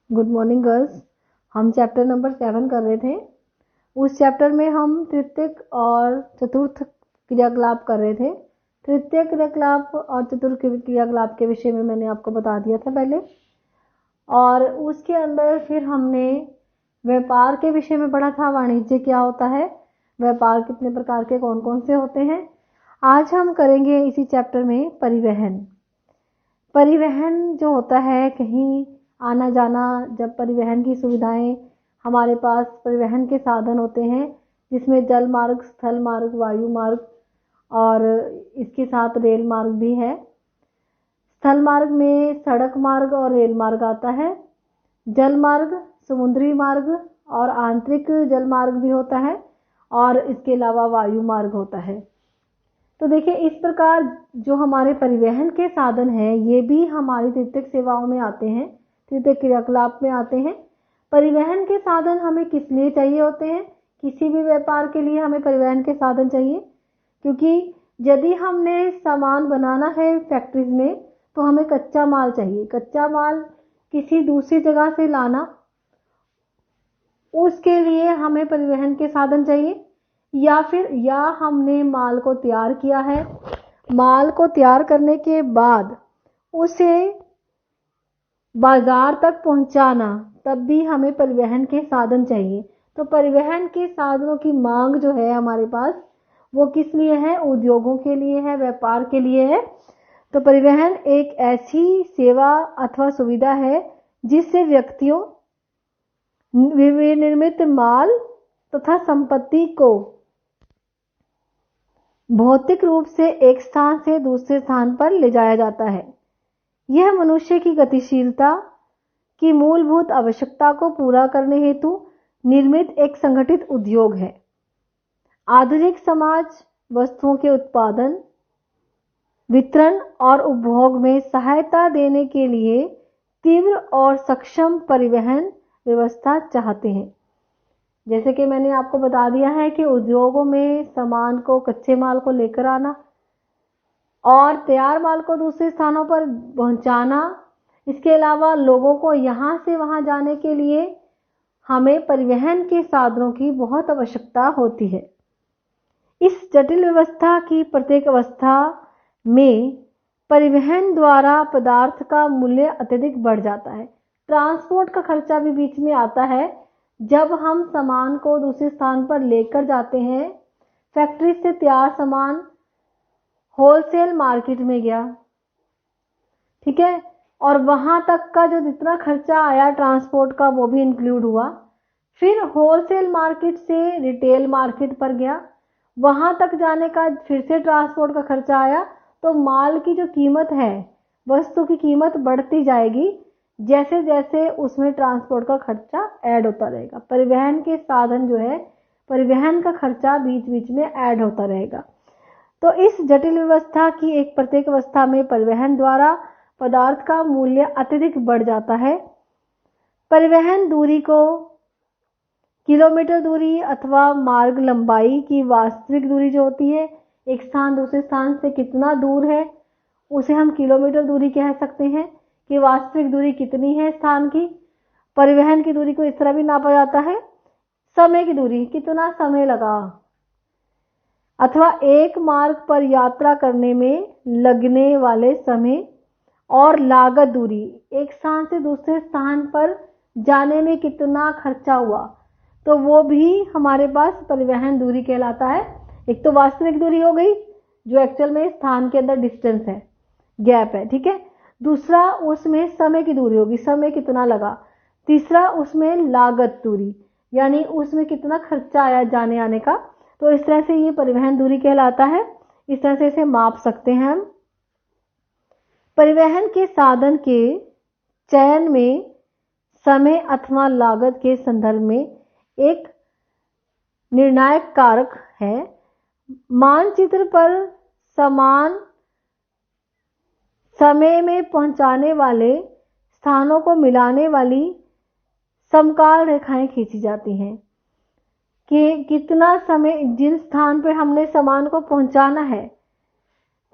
Good morning girls. हम chapter number 7 कर रहे थे। उस चैप्टर में हम तृतीयक और चतुर्थ क्रियाकलाप कर रहे थे। तृतीय क्रियाकलाप और चतुर्थ क्रियाकलाप के विषय में मैंने आपको बता दिया था पहले, और उसके अंदर फिर हमने व्यापार के विषय में पढ़ा था। वाणिज्य क्या होता है, व्यापार कितने प्रकार के कौन कौन से होते हैं। आज हम करेंगे इसी चैप्टर में परिवहन। परिवहन जो होता है, कहीं आना जाना, जब परिवहन की सुविधाएं हमारे पास, परिवहन के साधन होते हैं जिसमें जल मार्ग, स्थल मार्ग, वायु मार्ग और इसके साथ रेल मार्ग भी है। स्थल मार्ग में सड़क मार्ग और रेल मार्ग आता है। जल मार्ग समुद्री मार्ग और आंतरिक जल मार्ग भी होता है, और इसके अलावा वायु मार्ग होता है। तो देखिए, इस प्रकार जो हमारे परिवहन के साधन हैं ये भी हमारी तृतीयक सेवाओं में आते हैं, तृतीयक क्रियाकलाप में आते हैं। परिवहन के साधन हमें किस लिए चाहिए होते हैं? किसी भी व्यापार के लिए हमें परिवहन के साधन चाहिए, क्योंकि यदि हमने सामान बनाना है फैक्ट्रीज में तो हमें कच्चा माल चाहिए। कच्चा माल किसी दूसरी जगह से लाना, उसके लिए हमें परिवहन के साधन चाहिए। या हमने माल को तैयार किया है, माल को तैयार करने के बाद उसे बाजार तक पहुंचाना, तब भी हमें परिवहन के साधन चाहिए। तो परिवहन के साधनों की मांग जो है हमारे पास, वो किस लिए है? उद्योगों के लिए है, व्यापार के लिए है। तो परिवहन एक ऐसी सेवा अथवा सुविधा है जिससे व्यक्तियों, निर्मित माल तथा संपत्ति को भौतिक रूप से एक स्थान से दूसरे स्थान पर ले जाया जाता है। यह मनुष्य की गतिशीलता की मूलभूत आवश्यकता को पूरा करने हेतु निर्मित एक संगठित उद्योग है। आधुनिक समाज वस्तुओं के उत्पादन, वितरण और उपभोग में सहायता देने के लिए तीव्र और सक्षम परिवहन व्यवस्था चाहते हैं। जैसे कि मैंने आपको बता दिया है कि उद्योगों में सामान को, कच्चे माल को लेकर आना और तैयार माल को दूसरे स्थानों पर पहुंचाना, इसके अलावा लोगों को यहाँ से वहाँ जाने के लिए हमें परिवहन के साधनों की बहुत आवश्यकता होती है। इस जटिल व्यवस्था की प्रत्येक अवस्था में परिवहन द्वारा पदार्थ का मूल्य अत्यधिक बढ़ जाता है। ट्रांसपोर्ट का खर्चा भी बीच में आता है। जब हम सामान को दूसरे स्थान पर लेकर जाते हैं, फैक्ट्री से तैयार सामान होलसेल मार्केट में गया, ठीक है, और वहां तक का जो जितना खर्चा आया ट्रांसपोर्ट का वो भी इंक्लूड हुआ। फिर होलसेल मार्केट से रिटेल मार्केट पर गया, वहां तक जाने का फिर से ट्रांसपोर्ट का खर्चा आया। तो माल की जो कीमत है, वस्तु की कीमत बढ़ती जाएगी जैसे जैसे उसमें ट्रांसपोर्ट का खर्चा ऐड होता रहेगा। परिवहन के साधन जो है, परिवहन का खर्चा बीच बीच में ऐड होता रहेगा। तो इस जटिल व्यवस्था की एक प्रत्येक अवस्था में परिवहन द्वारा पदार्थ का मूल्य अत्यधिक बढ़ जाता है। परिवहन दूरी को किलोमीटर दूरी अथवा मार्ग लंबाई की वास्तविक दूरी जो होती है, एक स्थान दूसरे स्थान से कितना दूर है, उसे हम किलोमीटर दूरी कह सकते हैं कि वास्तविक दूरी कितनी है स्थान की। परिवहन की दूरी को इस तरह भी नापा जाता है, समय की दूरी, कितना समय लगा, अथवा एक मार्ग पर यात्रा करने में लगने वाले समय और लागत दूरी, एक स्थान से दूसरे स्थान पर जाने में कितना खर्चा हुआ, तो वो भी हमारे पास परिवहन दूरी कहलाता है। एक तो वास्तविक दूरी हो गई जो एक्चुअल में स्थान के अंदर डिस्टेंस है, गैप है, ठीक है। दूसरा उसमें समय की दूरी होगी, समय कितना लगा। तीसरा उसमें लागत दूरी, यानी उसमें कितना खर्चा आया जाने आने का। तो इस तरह से ये परिवहन दूरी कहलाता है। इस तरह से इसे माप सकते हैं हम। परिवहन के साधन के चयन में समय अथवा लागत के संदर्भ में एक निर्णायक कारक है। मानचित्र पर समान समय में पहुंचाने वाले स्थानों को मिलाने वाली समकाल रेखाएं खींची जाती हैं कि कितना समय जिन स्थान पर हमने सामान को पहुंचाना है,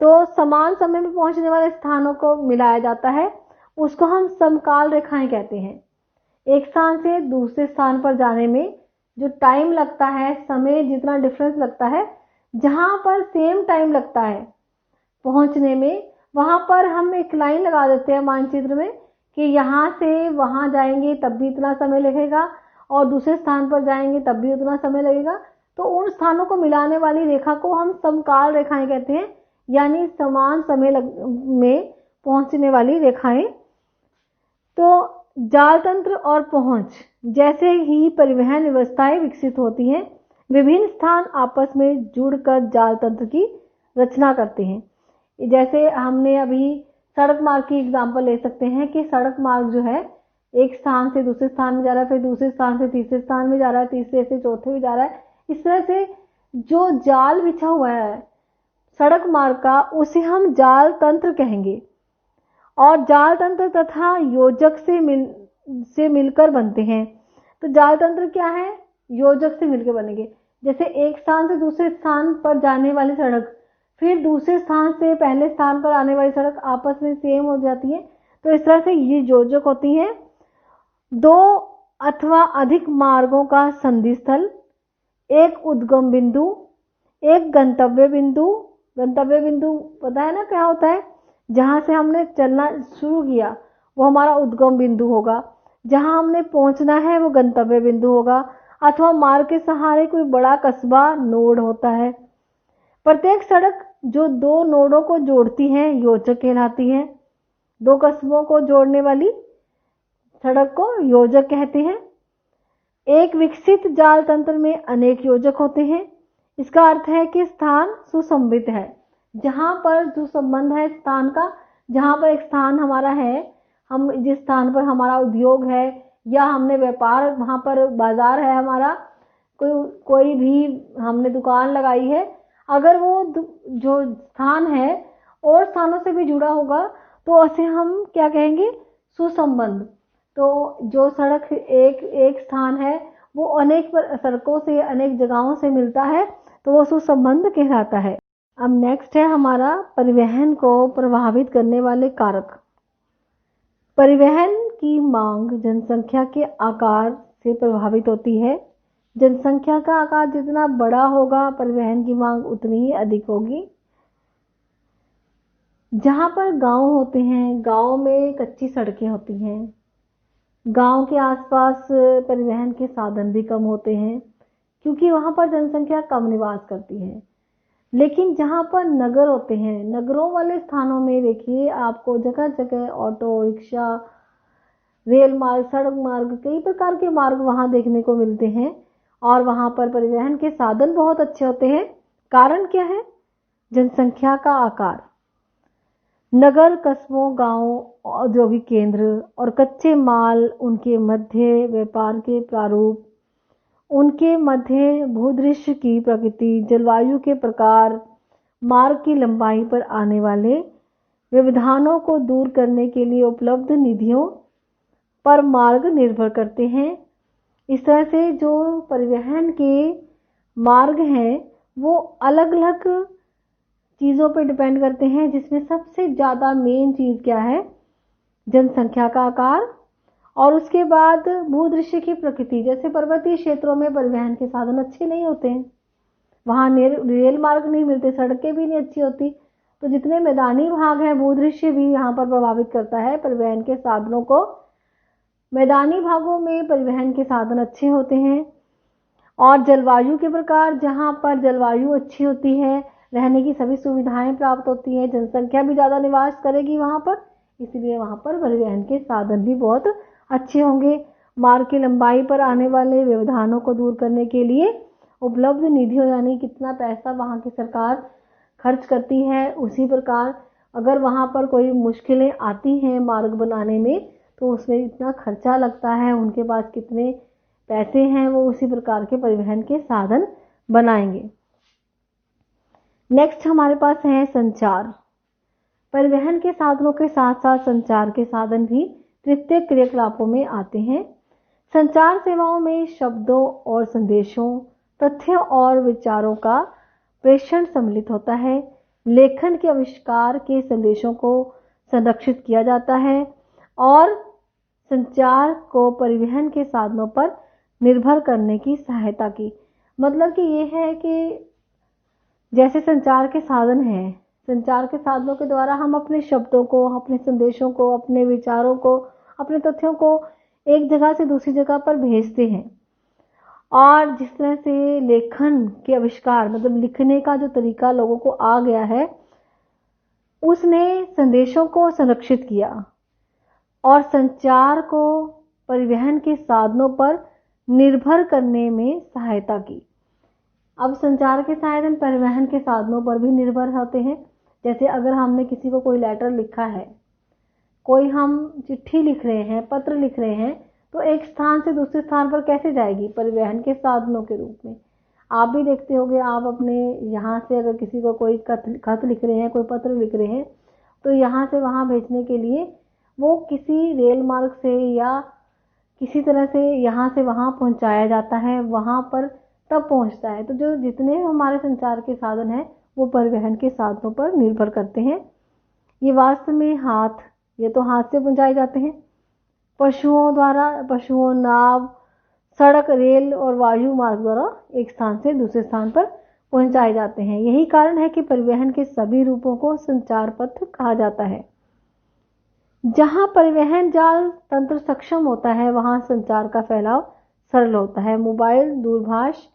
तो समान समय में पहुंचने वाले स्थानों को मिलाया जाता है, उसको हम समकाल रेखाएं कहते हैं। एक स्थान से दूसरे स्थान पर जाने में जो टाइम लगता है, समय जितना डिफरेंस लगता है, जहां पर सेम टाइम लगता है पहुंचने में, वहां पर हम एक लाइन लगा देते हैं मानचित्र में कि यहाँ से वहां जाएंगे तब भी इतना समय लगेगा और दूसरे स्थान पर जाएंगे तब भी उतना समय लगेगा। तो उन स्थानों को मिलाने वाली रेखा को हम समकाल रेखाएं कहते हैं, यानी समान समय में पहुंचने वाली रेखाएं। तो जाल तंत्र और पहुंच जैसे ही परिवहन व्यवस्थाएं विकसित होती हैं, विभिन्न स्थान आपस में जुड़कर जाल तंत्र की रचना करते हैं। जैसे हमने अभी सड़क मार्ग की एग्जांपल ले सकते हैं कि सड़क मार्ग जो है एक स्थान से दूसरे स्थान में जा रहा है, फिर दूसरे स्थान से तीसरे स्थान में जा रहा है, तीसरे से चौथे में जा रहा है। इस तरह से जो जाल बिछा हुआ है सड़क मार्ग का, उसे हम जाल तंत्र कहेंगे। और जाल तंत्र तथा योजक से मिलकर बनते हैं। तो जाल तंत्र क्या है? योजक से मिलकर बनेंगे। जैसे एक स्थान से दूसरे स्थान पर जाने वाली सड़क, फिर दूसरे स्थान से पहले स्थान पर आने वाली सड़क आपस में सेम हो जाती है। तो इस तरह से ये योजक होती हैं। दो अथवा अधिक मार्गों का संधि स्थल, एक उद्गम बिंदु, एक गंतव्य बिंदु। गंतव्य बिंदु पता है ना क्या होता है? जहां से हमने चलना शुरू किया वो हमारा उद्गम बिंदु होगा, जहां हमने पहुंचना है वो गंतव्य बिंदु होगा। अथवा मार्ग के सहारे कोई बड़ा कस्बा नोड होता है। प्रत्येक सड़क जो दो नोडों को जोड़ती है योजक कहलाती है। दो कस्बों को जोड़ने वाली सड़क को योजक कहते हैं। एक विकसित जाल तंत्र में अनेक योजक होते हैं। इसका अर्थ है कि स्थान सुसंबित है। जहां पर जो संबंध है स्थान का, जहां पर एक स्थान हमारा है, हम जिस स्थान पर हमारा उद्योग है या हमने व्यापार, वहां पर बाजार है हमारा, कोई भी हमने दुकान लगाई है, अगर वो जो स्थान है और स्थानों से भी जुड़ा होगा तो उसे हम क्या कहेंगे? सुसंबंध। तो जो सड़क एक स्थान है वो अनेक सड़कों से, अनेक जगहों से मिलता है, तो वो सुसंबंध कहलाता है। अब नेक्स्ट है हमारा परिवहन को प्रभावित करने वाले कारक। परिवहन की मांग जनसंख्या के आकार से प्रभावित होती है। जनसंख्या का आकार जितना बड़ा होगा परिवहन की मांग उतनी ही अधिक होगी। जहां पर गांव होते हैं, गांव में कच्ची सड़कें होती हैं, गांव के आसपास परिवहन के साधन भी कम होते हैं क्योंकि वहां पर जनसंख्या कम निवास करती है। लेकिन जहां पर नगर होते हैं, नगरों वाले स्थानों में देखिए आपको जगह जगह ऑटो रिक्शा, रेल मार्ग, सड़क मार्ग, कई प्रकार के मार्ग वहां देखने को मिलते हैं और वहां पर परिवहन के साधन बहुत अच्छे होते हैं। कारण क्या है? जनसंख्या का आकार। नगर, कस्बों, गांव, औद्योगिक केंद्र और कच्चे माल, उनके मध्य व्यापार के प्रारूप, उनके मध्य भूदृश्य की प्रकृति, जलवायु के प्रकार, मार्ग की लंबाई पर आने वाले व्यवधानों को दूर करने के लिए उपलब्ध निधियों पर मार्ग निर्भर करते हैं। इस तरह से जो परिवहन के मार्ग हैं वो अलग अलग चीज़ों पर डिपेंड करते हैं, जिसमें सबसे ज़्यादा मेन चीज़ क्या है? जनसंख्या का आकार और उसके बाद भूदृश्य की प्रकृति। जैसे पर्वतीय क्षेत्रों में परिवहन के साधन अच्छे नहीं होते हैं, वहाँ रेल मार्ग नहीं मिलते, सड़कें भी नहीं अच्छी होती। तो जितने मैदानी भाग हैं, भूदृश्य भी यहाँ पर प्रभावित करता है परिवहन के साधनों को। मैदानी भागों में परिवहन के साधन अच्छे होते हैं। और जलवायु के प्रकार, जहाँ पर जलवायु अच्छी होती है, रहने की सभी सुविधाएं प्राप्त होती हैं, जनसंख्या भी ज़्यादा निवास करेगी वहाँ पर, इसलिए वहाँ पर परिवहन के साधन भी बहुत अच्छे होंगे। मार्ग की लंबाई पर आने वाले व्यवधानों को दूर करने के लिए उपलब्ध निधियों, यानी कितना पैसा वहाँ की सरकार खर्च करती है, उसी प्रकार अगर वहाँ पर कोई मुश्किलें आती हैं मार्ग बनाने में तो उसमें इतना खर्चा लगता है, उनके पास कितने पैसे हैं, वो उसी प्रकार के परिवहन के साधन बनाएंगे। नेक्स्ट हमारे पास है संचार। परिवहन के साधनों के साथ साथ संचार के साधन भी तृतीय क्रियाकलापों में आते हैं। संचार सेवाओं में शब्दों और संदेशों, तथ्यों और विचारों का प्रेषण सम्मिलित होता है। लेखन के आविष्कार के संदेशों को संरक्षित किया जाता है और संचार को परिवहन के साधनों पर निर्भर करने की सहायता की। मतलब कि ये है कि जैसे संचार के साधन हैं, संचार के साधनों के द्वारा हम अपने शब्दों को, अपने संदेशों को, अपने विचारों को, अपने तथ्यों को एक जगह से दूसरी जगह पर भेजते हैं। और जिस तरह से लेखन के आविष्कार, मतलब लिखने का जो तरीका लोगों को आ गया है, उसने संदेशों को संरक्षित किया और संचार को परिवहन के साधनों पर निर्भर करने में सहायता की। अब संचार के साधन परिवहन के साधनों पर भी निर्भर होते हैं। जैसे अगर हमने किसी को कोई लेटर लिखा है, कोई हम चिट्ठी लिख रहे हैं, पत्र लिख रहे हैं, तो एक स्थान से दूसरे स्थान पर कैसे जाएगी? परिवहन के साधनों के रूप में। आप भी देखते होंगे, आप अपने यहाँ से अगर किसी को कोई खत लिख रहे हैं, कोई पत्र लिख रहे हैं, तो यहाँ से वहाँ भेजने के लिए वो किसी रेल मार्ग से या किसी तरह से यहाँ से वहाँ पहुँचाया जाता है, वहाँ पर तब पहुँचता है। तो जो जितने हमारे संचार के साधन हैं वो परिवहन के साधनों पर निर्भर करते हैं। ये वास्तव में ये तो हाथ से पहुँचाए जाते हैं। पशुओं, नाव, सड़क, रेल और वायु मार्ग द्वारा एक स्थान से दूसरे स्थान पर पहुँचाए जाते हैं। यही कारण है कि परिवहन के सभी रूपों को संचार पथ कहा जाता है। जहाँ परिवहन जाल तंत्र सक्षम होता है वहाँ संचार का फैलाव सरल होता है। मोबाइल, दूरभाष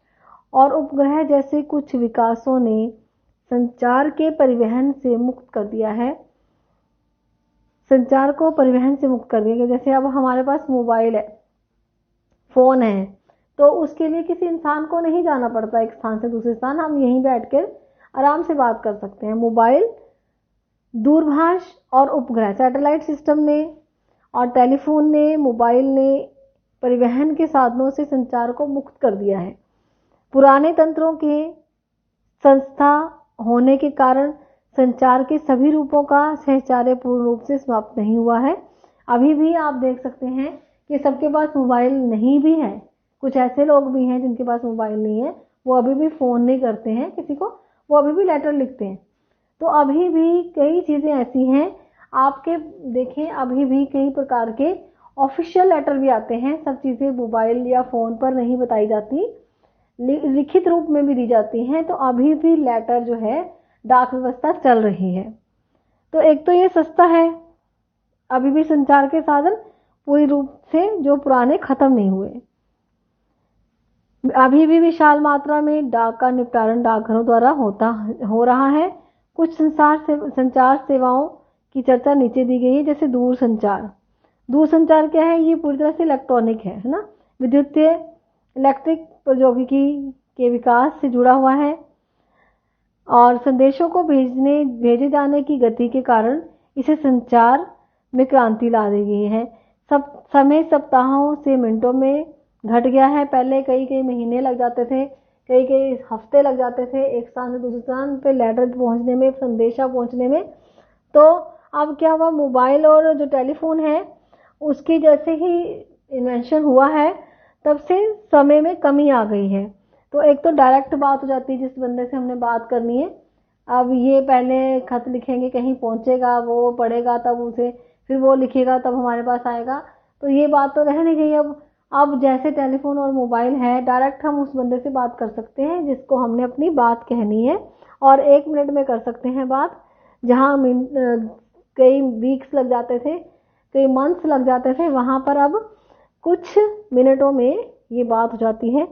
और उपग्रह जैसे कुछ विकासों ने संचार के परिवहन से मुक्त कर दिया है। संचार को परिवहन से मुक्त कर दिया। जैसे अब हमारे पास मोबाइल है, फोन है, तो उसके लिए किसी इंसान को नहीं जाना पड़ता एक स्थान से दूसरे स्थान, हम यहीं बैठकर आराम से बात कर सकते हैं। मोबाइल, दूरभाष और उपग्रह, सैटेलाइट सिस्टम ने और टेलीफोन ने, मोबाइल ने परिवहन के साधनों से संचार को मुक्त कर दिया है। पुराने तंत्रों के संस्था होने के कारण संचार के सभी रूपों का सहचार्य पूर्ण रूप से समाप्त नहीं हुआ है। अभी भी आप देख सकते हैं कि सबके पास मोबाइल नहीं भी है। कुछ ऐसे लोग भी हैं जिनके पास मोबाइल नहीं है, वो अभी भी फ़ोन नहीं करते हैं किसी को, वो अभी भी लेटर लिखते हैं। तो अभी भी कई चीज़ें ऐसी हैं, आपके देखें अभी भी कई प्रकार के ऑफिशियल लेटर भी आते हैं। सब चीज़ें मोबाइल या फ़ोन पर नहीं बताई जाती, लिखित रूप में भी दी जाती हैं। तो अभी भी लेटर जो है डाक व्यवस्था चल रही है। तो एक तो ये सस्ता है, अभी भी संचार के साधन पूरी रूप से जो पुराने खत्म नहीं हुए। अभी भी विशाल मात्रा में डाक का निपटारण डाकघरों द्वारा हो रहा है। कुछ संचार सेवाओं की चर्चा नीचे दी गई है, जैसे दूरसंचार क्या है? ये पूरी तरह से इलेक्ट्रॉनिक है ना, विद्युतीय इलेक्ट्रिक प्रौद्योगिकी के विकास से जुड़ा हुआ है और संदेशों को भेजे जाने की गति के कारण इसे संचार में क्रांति ला दी गई है। समय सप्ताहों से मिनटों में घट गया है। पहले कई महीने लग जाते थे, कई हफ्ते लग जाते थे एक स्थान से दूसरे स्थान पे लेटर पहुंचने में, संदेशा पहुंचने में। तो अब क्या हुआ, मोबाइल और जो टेलीफोन है उसकी जैसे ही इन्वेंशन हुआ है तब से समय में कमी आ गई है। तो एक तो डायरेक्ट बात हो जाती है, जिस बंदे से हमने बात करनी है। अब ये पहले खत लिखेंगे, कहीं पहुंचेगा, वो पढ़ेगा, तब उसे फिर वो लिखेगा, तब हमारे पास आएगा। तो ये बात तो रह नहीं गई। अब जैसे टेलीफोन और मोबाइल है, डायरेक्ट हम उस बंदे से बात कर सकते हैं जिसको हमने अपनी बात कहनी है, और 1 मिनट में कर सकते हैं बात। जहाँ कई वीक्स लग जाते थे, कई मंथ्स लग जाते थे, वहाँ पर अब कुछ मिनटों में ये बात हो जाती है।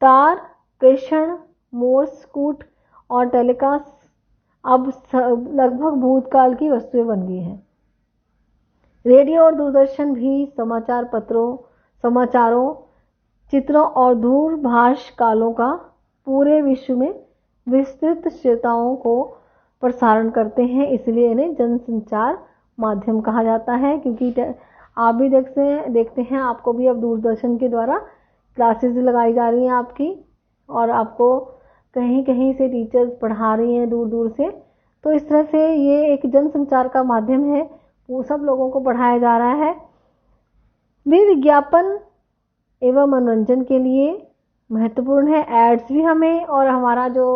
तार प्रेषण, मोर्स कूट और टेलीकास्ट अब लगभग भूतकाल की वस्तुएं बन गई हैं। रेडियो और दूरदर्शन भी समाचारों, चित्रों और दूरभाष कालों का पूरे विश्व में विस्तृत श्रोताओं को प्रसारण करते हैं। इसलिए इन्हें जनसंचार माध्यम कहा जाता है। क्योंकि आप भी देखते हैं, आपको भी अब दूरदर्शन के द्वारा क्लासेस लगाई जा रही हैं आपकी, और आपको कहीं कहीं से टीचर्स पढ़ा रही हैं दूर दूर से। तो इस तरह से ये एक जनसंचार का माध्यम है, वो सब लोगों को पढ़ाया जा रहा है। वे विज्ञापन एवं मनोरंजन के लिए महत्वपूर्ण है। एड्स भी हमें, और हमारा जो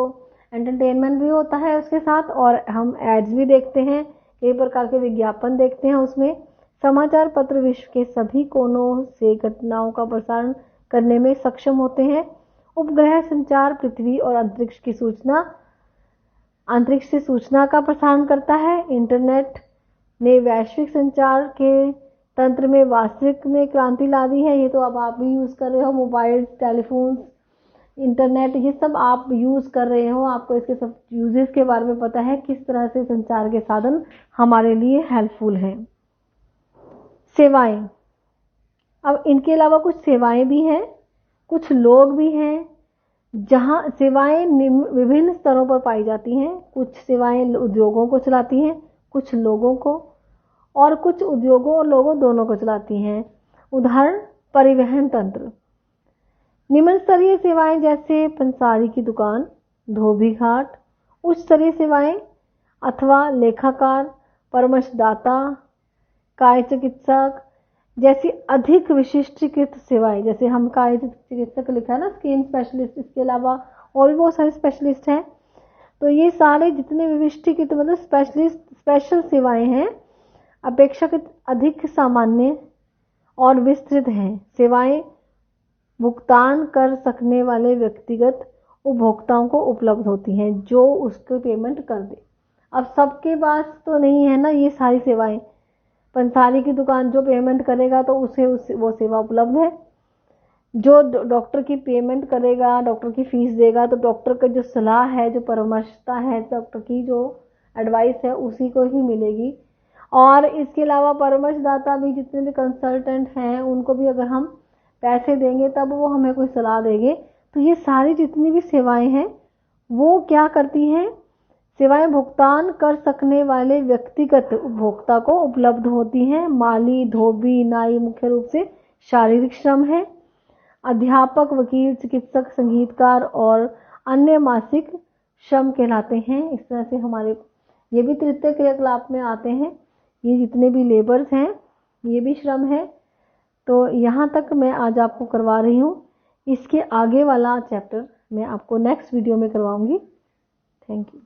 एंटरटेनमेंट भी होता है उसके साथ, और हम एड्स भी देखते हैं, कई प्रकार के विज्ञापन देखते हैं उसमें। समाचार पत्र विश्व के सभी कोनों से घटनाओं का प्रसारण करने में सक्षम होते हैं। उपग्रह संचार पृथ्वी और अंतरिक्ष से सूचना का प्रसारण करता है। इंटरनेट ने वैश्विक संचार के तंत्र में वास्तविक में क्रांति ला दी है। ये तो अब आप भी यूज़ कर रहे हो, मोबाइल, टेलीफोन, इंटरनेट, ये सब आप यूज़ कर रहे हो, आपको इसके सब यूजेस के बारे में पता है, किस तरह से संचार के साधन हमारे लिए हेल्पफुल हैं। सेवाएं, अब इनके अलावा कुछ सेवाएं भी हैं, कुछ लोग भी हैं, जहां सेवाएं विभिन्न स्तरों पर पाई जाती हैं। कुछ सेवाएं उद्योगों को चलाती हैं, कुछ लोगों को, और कुछ उद्योगों और लोगों दोनों को चलाती हैं। उदाहरण, परिवहन तंत्र। निम्न स्तरीय सेवाएं जैसे पंसारी की दुकान, धोबी घाट। उच्च स्तरीय सेवाएं अथवा लेखाकार, परामर्शदाता, काय चिकित्सक जैसी अधिक विशिष्टीकृत सेवाएं, जैसे हम काय चिकित्सक लिखा है ना, स्किन स्पेशलिस्ट, इसके अलावा और भी बहुत सारे स्पेशलिस्ट हैं। तो ये सारे जितने विशिष्टीकृत मतलब स्पेशल सेवाएं हैं, अपेक्षाकृत अधिक सामान्य और विस्तृत हैं। सेवाएं भुगतान कर सकने वाले व्यक्तिगत उपभोक्ताओं को उपलब्ध होती हैं जो उसको पेमेंट कर दे। अब सबके पास तो नहीं है ना ये सारी सेवाएं। पंसारी की दुकान जो पेमेंट करेगा तो उसे वो सेवा उपलब्ध है। जो डॉक्टर की पेमेंट करेगा, डॉक्टर की फीस देगा, तो डॉक्टर का जो सलाह है, जो परामर्शता है, डॉक्टर की जो एडवाइस है, उसी को ही मिलेगी। और इसके अलावा परामर्शदाता भी, जितने भी कंसल्टेंट हैं, उनको भी अगर हम पैसे देंगे तब वो हमें कोई सलाह देंगे। तो ये सारी जितनी भी सेवाएं हैं वो क्या करती हैं, सेवाएं भुगतान कर सकने वाले व्यक्तिगत उपभोक्ता को उपलब्ध होती हैं। माली, धोबी, नाई मुख्य रूप से शारीरिक श्रम है। अध्यापक, वकील, चिकित्सक, संगीतकार और अन्य मासिक श्रम कहलाते हैं। इस तरह से हमारे ये भी तृतीय क्रियाकलाप में आते हैं। ये जितने भी लेबर्स हैं ये भी श्रम है। तो यहाँ तक मैं आज आपको करवा रही हूँ। इसके आगे वाला चैप्टर मैं आपको नेक्स्ट वीडियो में करवाऊंगी। Thank you.